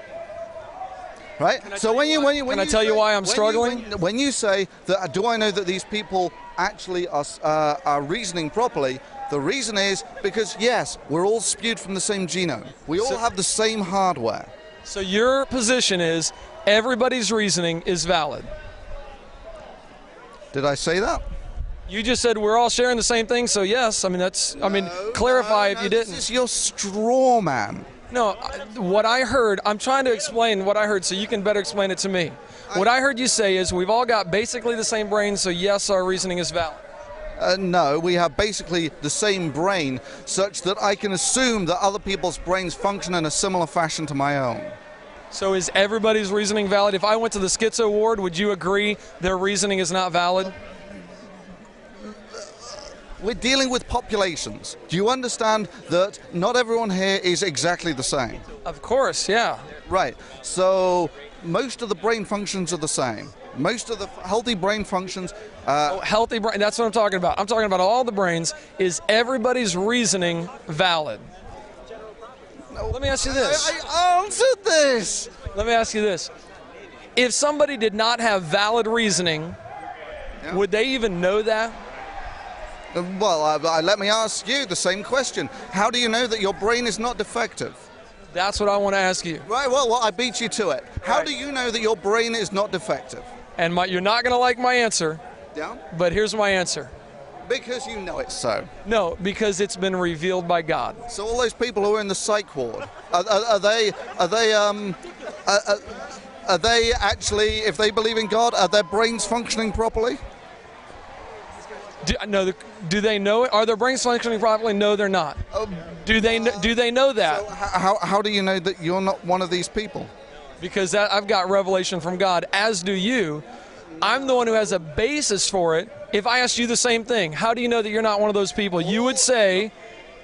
Right? So Can I tell you why I'm struggling? When you say that, do I know that these people actually are reasoning properly? The reason is because, yes, we're all spewed from the same genome. We all have the same hardware. So your position is everybody's reasoning is valid. Did I say that? You just said we're all sharing the same thing, so yes. I mean, clarify if you didn't. This is your straw man. No, what I heard, I'm trying to explain what I heard so you can better explain it to me. What I heard you say is we've all got basically the same brain, so yes, our reasoning is valid. No, we have basically the same brain, such that I can assume that other people's brains function in a similar fashion to my own. So is everybody's reasoning valid? If I went to the schizo ward, would you agree their reasoning is not valid? We're dealing with populations. Do you understand that not everyone here is exactly the same? Of course, yeah. Right. So most of the brain functions are the same. Most of the healthy brain functions... healthy brain, that's what I'm talking about. I'm talking about all the brains. Is everybody's reasoning valid? No, let me ask you this. I answered this. Let me ask you this. If somebody did not have valid reasoning, would they even know that? Well, let me ask you the same question. How do you know that your brain is not defective? That's what I want to ask you. Right, well, I beat you to it. How do you know that your brain is not defective? And you're not going to like my answer. Yeah? But here's my answer. Because you know it's so. No, because it's been revealed by God. So all those people who are in the psych ward, are they actually, if they believe in God, are their brains functioning properly? Do they know it? Are their brains functioning properly? No, they're not. Do they know that? So how do you know that you're not one of these people? Because I've got revelation from God, as do you. I'm the one who has a basis for it. If I asked you the same thing, how do you know that you're not one of those people? You would say,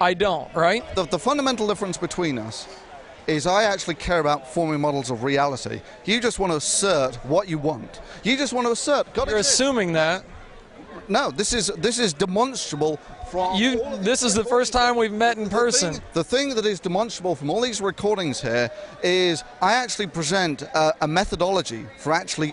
I don't, right? The fundamental difference between us is I actually care about forming models of reality. You just want to assert what you want. You just want to assert God You're exists. assuming that. No, this is demonstrable from This is the first time we've met in person. The thing that is demonstrable from all these recordings here is I actually present a methodology for actually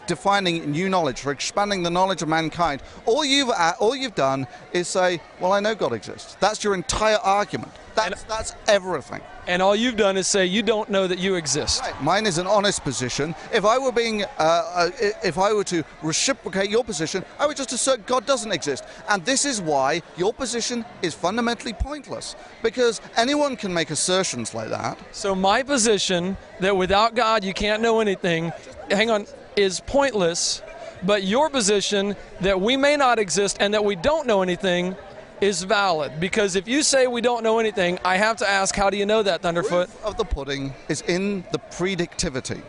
defining new knowledge, for expanding the knowledge of mankind. All you've done is say, well, I know God exists. That's your entire argument. That's everything. And all you've done is say you don't know that you exist. Right. Mine is an honest position. If I were if I were to reciprocate your position, I would just assert God doesn't exist. And this is why your position is fundamentally pointless, because anyone can make assertions like that. So my position that without God you can't know anything, hang on, is pointless. But your position that we may not exist and that we don't know anything is valid, because if you say we don't know anything, I have to ask, how do you know that, Thunderfoot? Proof of the pudding is in the predictivity.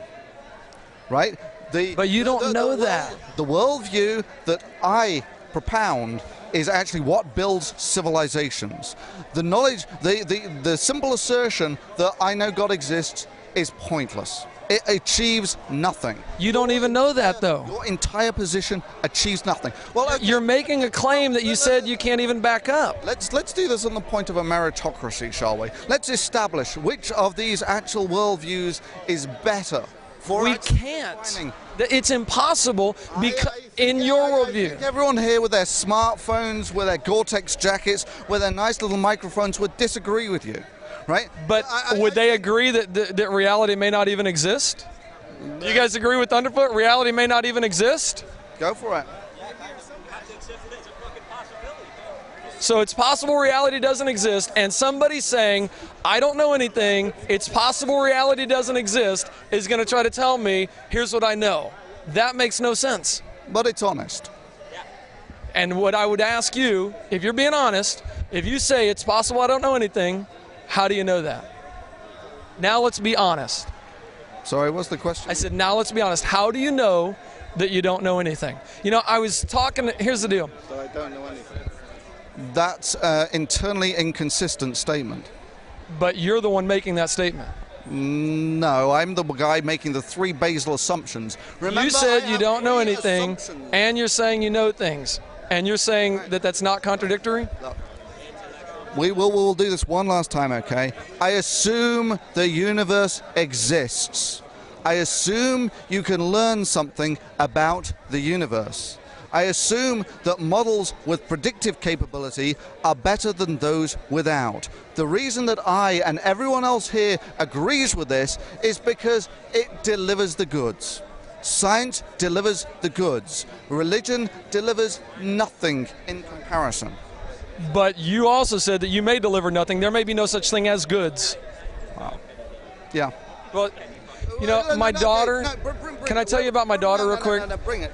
right? But you don't know that. The worldview that I propound is actually what builds civilizations. The knowledge, the simple assertion that I know God exists is pointless. It achieves nothing. You don't even know that, though. Your entire position achieves nothing. Well, okay. You're making a claim that you said you can't even back up. Let's do this on the point of a meritocracy, shall we? Let's establish which of these actual worldviews is better. We can't. It's impossible because in your worldview. Everyone here with their smartphones, with their Gore-Tex jackets, with their nice little microphones would disagree with you, right? But would they agree that reality may not even exist? Do you guys agree with Thunderfoot? Reality may not even exist? Go for it. So it's possible reality doesn't exist, and somebody saying, I don't know anything, it's possible reality doesn't exist, is going to try to tell me, here's what I know. That makes no sense. But it's honest. And what I would ask you, if you're being honest, if you say it's possible I don't know anything, how do you know that? Now let's be honest. Sorry, what's the question? I said, now let's be honest. How do you know that you don't know anything? You know, I was talking, here's the deal. So I don't know anything. That's an internally inconsistent statement. But you're the one making that statement. No, I'm the guy making the three basal assumptions. Remember, you said you don't know anything, and you're saying you know things. And you're saying that that's not contradictory? We'll do this one last time, okay? I assume the universe exists. I assume you can learn something about the universe. I assume that models with predictive capability are better than those without. The reason that I and everyone else here agrees with this is because it delivers the goods. Science delivers the goods. Religion delivers nothing in comparison. But you also said that you may deliver nothing. There may be no such thing as goods. Wow. Yeah. Well, you know, my daughter, can I tell you about my daughter real quick?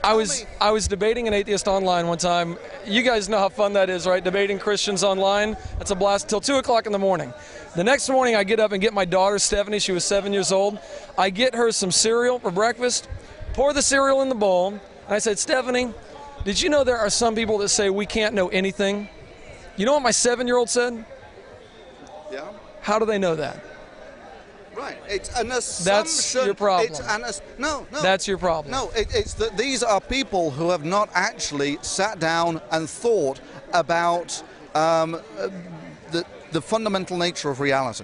I was debating an atheist online one time. You guys know how fun that is, right? Debating Christians online. That's a blast till 2 o'clock in the morning. The next morning I get up and get my daughter, Stephanie, she was 7 years old. I get her some cereal for breakfast, pour the cereal in the bowl, and I said, Stephanie, did you know there are some people that say we can't know anything? You know what my 7-year-old said? Yeah. How do they know that? Right, it's an assumption. That's your problem. No. That's your problem. No, it's that these are people who have not actually sat down and thought about the fundamental nature of reality.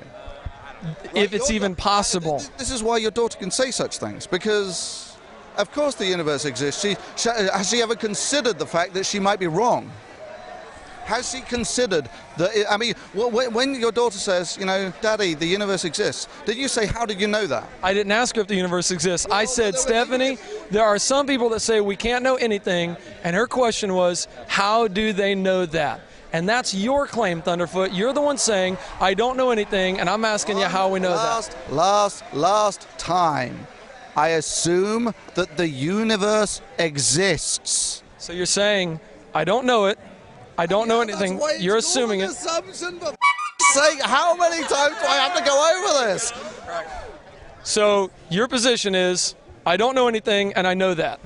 If it's even possible. This is why your daughter can say such things, because of course the universe exists. Has she ever considered the fact that she might be wrong? Has she considered that? I mean, when your daughter says, you know, Daddy, the universe exists, did you say, how did you know that? I didn't ask her if the universe exists. I said, Stephanie, there are some people that say we can't know anything, and her question was, how do they know that? And that's your claim, Thunderfoot. You're the one saying, I don't know anything, and I'm asking you how we know that. Last time, I assume that the universe exists. So you're saying, I don't know it. I don't know anything. You're assuming it. Assumption, for sake, how many times do I have to go over this? So your position is, I don't know anything, and I know that.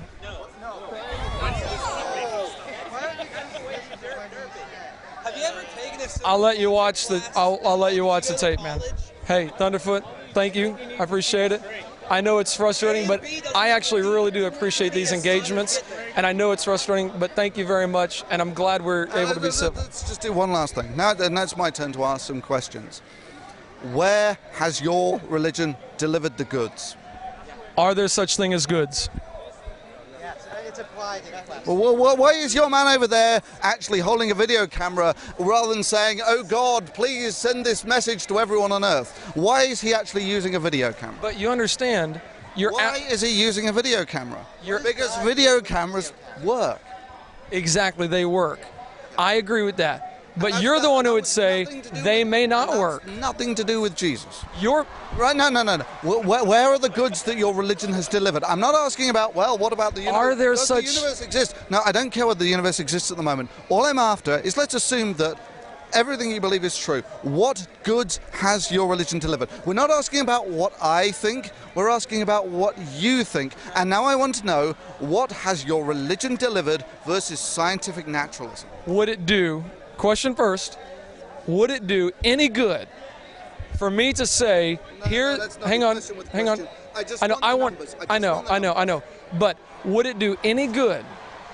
I'll let you watch the. I'll let you watch the tape, man. Hey, Thunderfoot, thank you. I appreciate it. I know it's frustrating, but I actually really do appreciate these engagements, and I know it's frustrating, but thank you very much, and I'm glad we're able to be civil. Let's just do one last thing. Now it's my turn to ask some questions. Where has your religion delivered the goods? Are there such thing as goods? Well, why is your man over there actually holding a video camera rather than saying, oh God, please send this message to everyone on Earth? Why is he actually using a video camera? But you understand, why is he using a video camera? Because video cameras work. Exactly, they work. I agree with that. But you're the one who would say they may not work. Nothing to do with Jesus. Right? No. Where are the goods that your religion has delivered? I'm not asking about, well, what about the universe? Are there Does the universe exist? No, I don't care whether the universe exists at the moment. All I'm after is let's assume that everything you believe is true. What goods has your religion delivered? We're not asking about what I think, we're asking about what you think. And now I want to know, what has your religion delivered versus scientific naturalism? Would it do, question first, would it do any good for me to say, here, hang on. I know. But would it do any good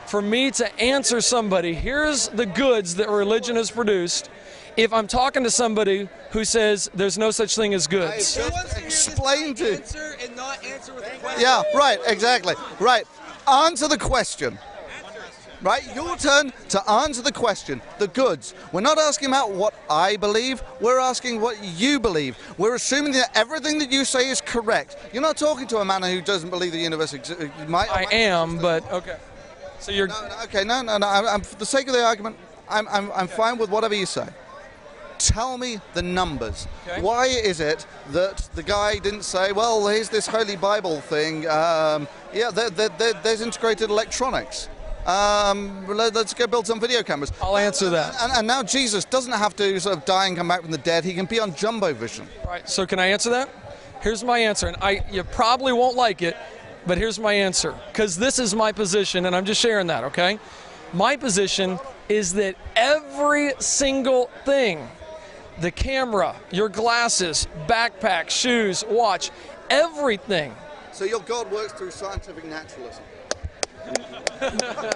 for me to answer somebody, here's the goods that religion has produced, if I'm talking to somebody who says there's no such thing as goods? Explain to answer and not answer with a question. Yeah, right, exactly. Right. Answer the question. Right, your turn to answer the question, the goods. We're not asking about what I believe, we're asking what you believe. We're assuming that everything that you say is correct. You're not talking to a man who doesn't believe the universe exists. I am, but okay. So you're... No. For the sake of the argument, I'm fine with whatever you say. Tell me the numbers. Okay. Why is it that the guy didn't say, well, here's this Holy Bible thing, there's integrated electronics. Let's go build some video cameras. I'll answer that. And now Jesus doesn't have to sort of die and come back from the dead. He can be on jumbo vision. Right, so can I answer that? Here's my answer, and you probably won't like it, but here's my answer, because this is my position, and I'm just sharing that, okay? My position is that every single thing, the camera, your glasses, backpack, shoes, watch, everything. So your God works through scientific naturalism.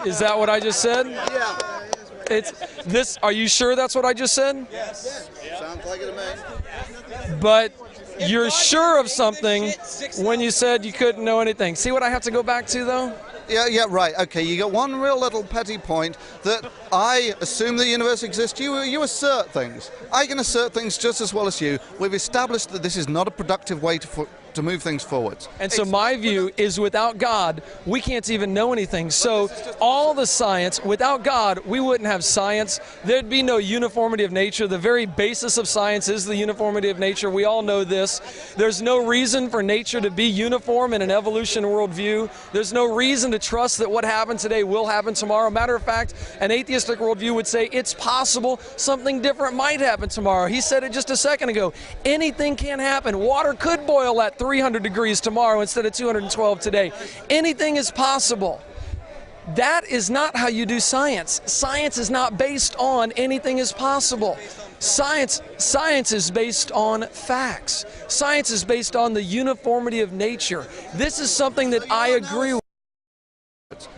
Is that what I just said? Yeah. It's this. Are you sure that's what I just said? Yes. Sounds like it to me. But you're sure of something when you said you couldn't know anything. See what I have to go back to, though? Yeah, right. Okay, you got one real little petty point that I assume the universe exists. You assert things. I can assert things just as well as you. We've established that this is not a productive way to move things forwards. And so my view is, without God, we can't even know anything. So all the science, without God, we wouldn't have science. There'd be no uniformity of nature. The very basis of science is the uniformity of nature. We all know this. There's no reason for nature to be uniform in an evolution worldview. There's no reason to trust that what happened today will happen tomorrow. Matter of fact, an atheistic worldview would say it's possible something different might happen tomorrow. He said it just a second ago. Anything can happen. Water could boil at 300 degrees tomorrow instead of 212 today. Anything is possible. That is not how you do science. Science is not based on anything is possible. Science is based on facts. Science is based on the uniformity of nature. This is something that I agree with.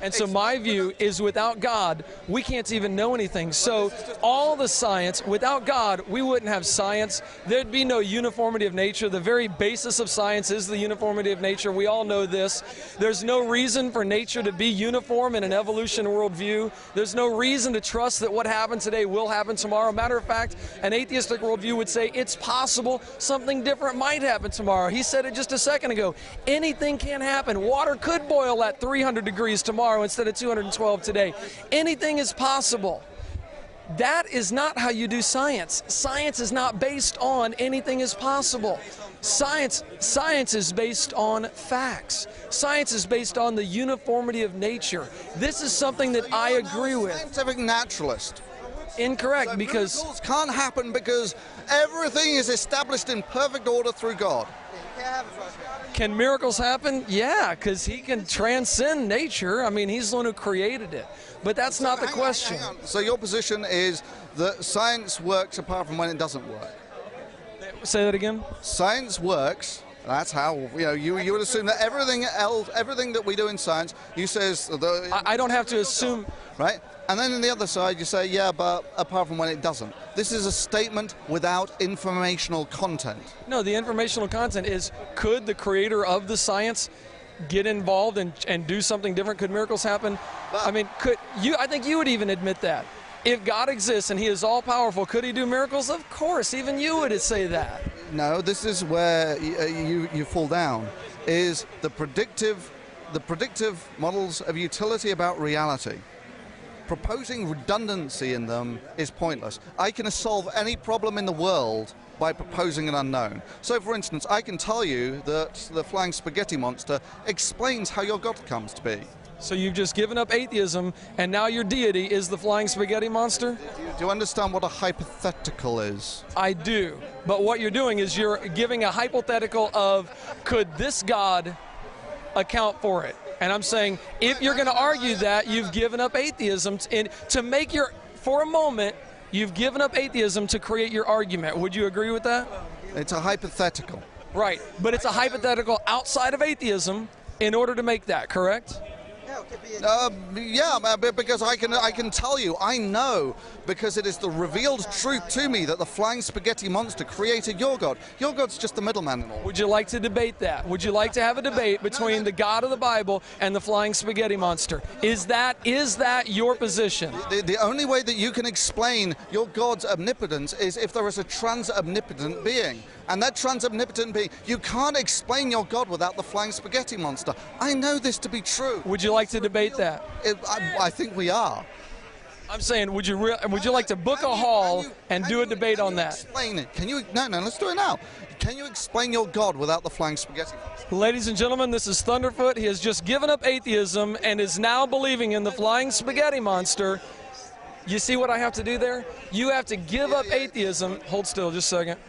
And so my view is, without God, we can't even know anything. So all the science, without God, we wouldn't have science. There'd be no uniformity of nature. The very basis of science is the uniformity of nature. We all know this. There's no reason for nature to be uniform in an evolution worldview. There's no reason to trust that what happened today will happen tomorrow. Matter of fact, an atheistic worldview would say it's possible something different might happen tomorrow. He said it just a second ago. Anything can happen. Water could boil at 300 degrees tomorrow instead of 212 today. Anything is possible. That is not how you do science. Science is not based on anything is possible. Science is based on facts. Science is based on the uniformity of nature. This is something that I agree with. Scientific naturalist. Incorrect, So because miracles can't happen because everything is established in perfect order through God. can miracles happen? Yeah, because he can transcend nature. I mean, he's the one who created it. But that's not the question. Hang on. So your position is that science works apart from when it doesn't work. Say that again? Science works. That's how, you would assume that everything else, everything that we do in science, you says... I don't have to assume... Right? And then on the other side, you say, yeah, but apart from when it doesn't. This is a statement without informational content. No, the informational content is, could the creator of the science get involved and do something different? Could miracles happen? I mean, I think you would even admit that. If God exists and he is all-powerful, could he do miracles? Of course, even you would say that. No, this is where you fall down, is the predictive models of utility about reality. Proposing redundancy in them is pointless. I can solve any problem in the world by proposing an unknown. So, for instance, I can tell you that the flying spaghetti monster explains how your God comes to be. So you've just given up atheism, and now your deity is the flying spaghetti monster? Do you understand what a hypothetical is? I do. But what you're doing is you're giving a hypothetical of, could this God account for it? And I'm saying, if you're going to argue that, you've given up atheism to make your, for a moment, you've given up atheism to create your argument. Would you agree with that? It's a hypothetical. Right. But it's a hypothetical outside of atheism in order to make that, correct? Yeah, because I can tell you, I know, because it is the revealed truth to me that the flying spaghetti monster created your God. Your God's just the middleman in all. Would you like to debate that? Would you like to have a debate between the God of the Bible and the flying spaghetti monster? Is that your position? The only way that you can explain your God's omnipotence is if there is a trans-omnipotent being. And that trans-omnipotent being, you can't explain your God without the flying spaghetti monster. I know this to be true. Would you like to debate that? I think we are. I'm saying, would you like to book a hall and do a debate on that? Explain it. Can you? No, let's do it now. Can you explain your God without the flying spaghetti monster? Ladies and gentlemen, this is Thunderfoot. He has just given up atheism and is now believing in the flying spaghetti monster. You see what I have to do there? You have to give up atheism. Hold still just a second.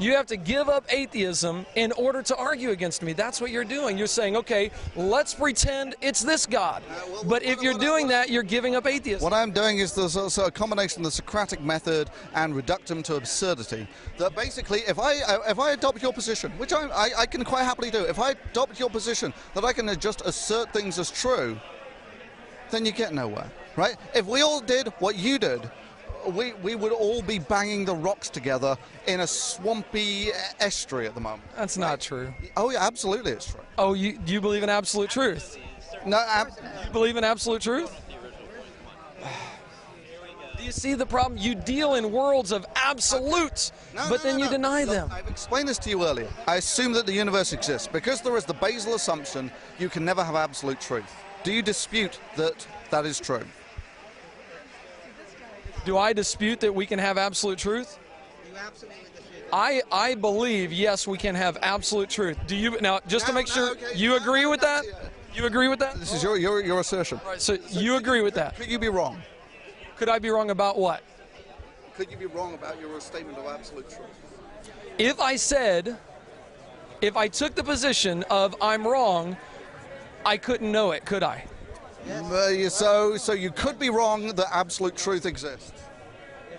You have to give up atheism in order to argue against me. That's what you're doing. You're saying, okay, let's pretend it's this God. But if you're doing that, you're giving up atheism. What I'm doing is there's also a combination of the Socratic method and reductum to absurdity. That basically, if I adopt your position, which I can quite happily do, if I adopt your position that I can just assert things as true, then you get nowhere, right? If we all did what you did, we would all be banging the rocks together in a swampy estuary at the moment. That's not true. Oh, yeah, absolutely it's true. Oh, you believe in absolute truth? No, you believe in absolute truth? Do you see the problem? You deal in worlds of absolutes, but then you deny them. I've explained this to you earlier. I assume that the universe exists. Because there is the basal assumption, you can never have absolute truth. Do you dispute that that is true? Do I dispute that we can have absolute truth? You absolutely dispute. I believe, yes, we can have absolute truth. Do you now? Just to make sure, you agree with that? You agree with that? This is your assertion. Right. So you agree with that? Could you be wrong? Could I be wrong about what? Could you be wrong about your statement of absolute truth? If I took the position of I'm wrong, I couldn't know it, could I? So you could be wrong that absolute truth exists.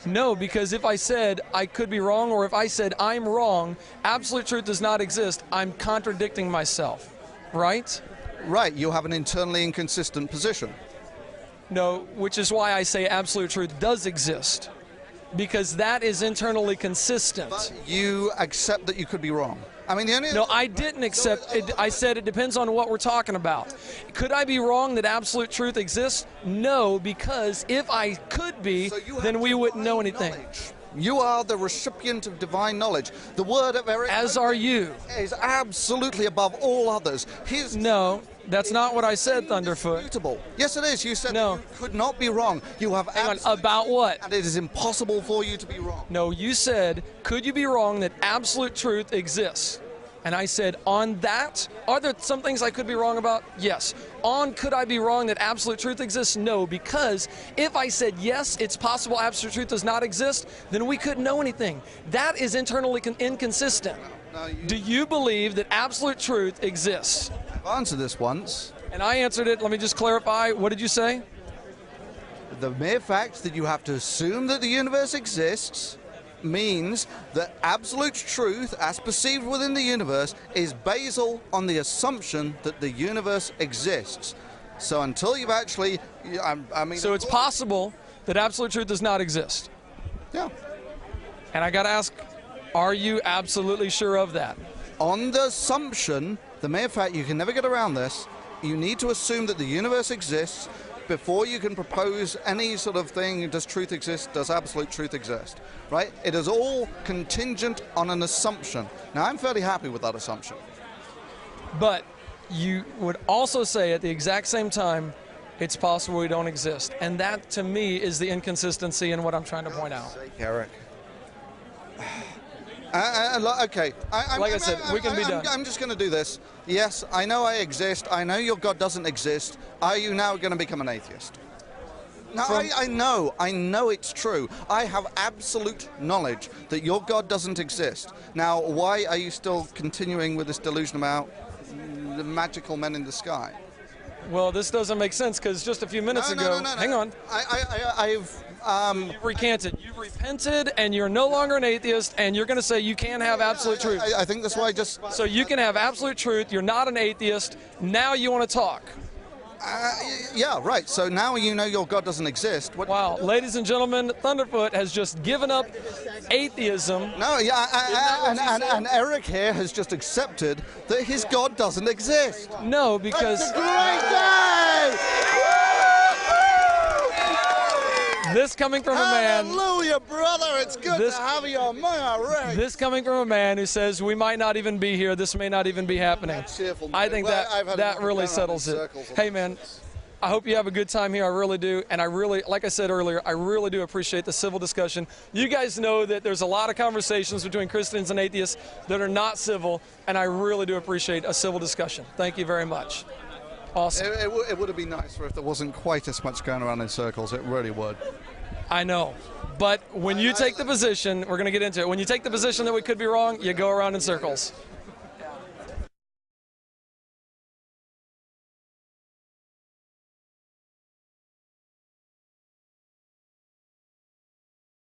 No, because if I said I could be wrong, or if I said I'm wrong, absolute truth does not exist, I'm contradicting myself, right? Right, you have an internally inconsistent position. No, which is why I say absolute truth does exist, because that is internally consistent. But you accept that you could be wrong. I mean, No, I didn't accept it. I said it depends on what we're talking about. Could I be wrong that absolute truth exists? No, because if I could be, then we wouldn't know anything. Knowledge. You are the recipient of divine knowledge. The word of Eric, as are you, is absolutely above all others. No, that's not what I said, Thunderfoot. Yes, it is. You said no. You could not be wrong. You have about what? And it is impossible for you to be wrong. No, you said, could you be wrong that absolute truth exists? And I said, on that, are there some things I could be wrong about? Yes. On could I be wrong that absolute truth exists? No, because if I said yes, it's possible absolute truth does not exist, then we couldn't know anything. That is internally inconsistent. Do you believe that absolute truth exists? I've answered this once. And I answered it. Let me just clarify. What did you say? The mere fact that you have to assume that the universe exists means that absolute truth, as perceived within the universe, is basal on the assumption that the universe exists. So until you've actually, I mean... So it's possible that absolute truth does not exist? Yeah. And I got to ask, are you absolutely sure of that? On the assumption, the mere fact, you can never get around this, you need to assume that the universe exists before you can propose any sort of thing. Does truth exist? Does absolute truth exist? Right? It is all contingent on an assumption. Now, I'm fairly happy with that assumption. But you would also say at the exact same time, it's possible we don't exist. And that, to me, is the inconsistency in what I'm trying to point out. Eric. Okay. Like I said, we can be done. I'm just going to do this. Yes, I know I exist. I know your God doesn't exist. Are you now going to become an atheist? No, I know it's true. I have absolute knowledge that your God doesn't exist. Now, why are you still continuing with this delusion about the magical men in the sky? Well, this doesn't make sense because just a few minutes ago, hang on. You've recanted. You've repented, and you're no longer an atheist, and you're going to say you can't have absolute truth. I think that's why I just... So you can have absolute truth. You're not an atheist. Now you want to talk. Yeah, right. So now you know your God doesn't exist. Wow. Ladies and gentlemen, Thunderfoot has just given up atheism. No, yeah, and Eric here has just accepted that his God doesn't exist. No, because... It's a great day! This coming from a man... Hallelujah, brother! It's good to have you on my array. This coming from a man who says we might not even be here. This may not even be happening. I think that really settles it. Hey, man, I hope you have a good time here. I really do. And I really, like I said earlier, I really do appreciate the civil discussion. You guys know that there's a lot of conversations between Christians and atheists that are not civil, and I really do appreciate a civil discussion. Thank you very much. Awesome. It would have been nicer if there wasn't quite as much going around in circles. It really would. I know. But when you take the position, we're going to get into it, when you take the position that we could be wrong, you go around in circles.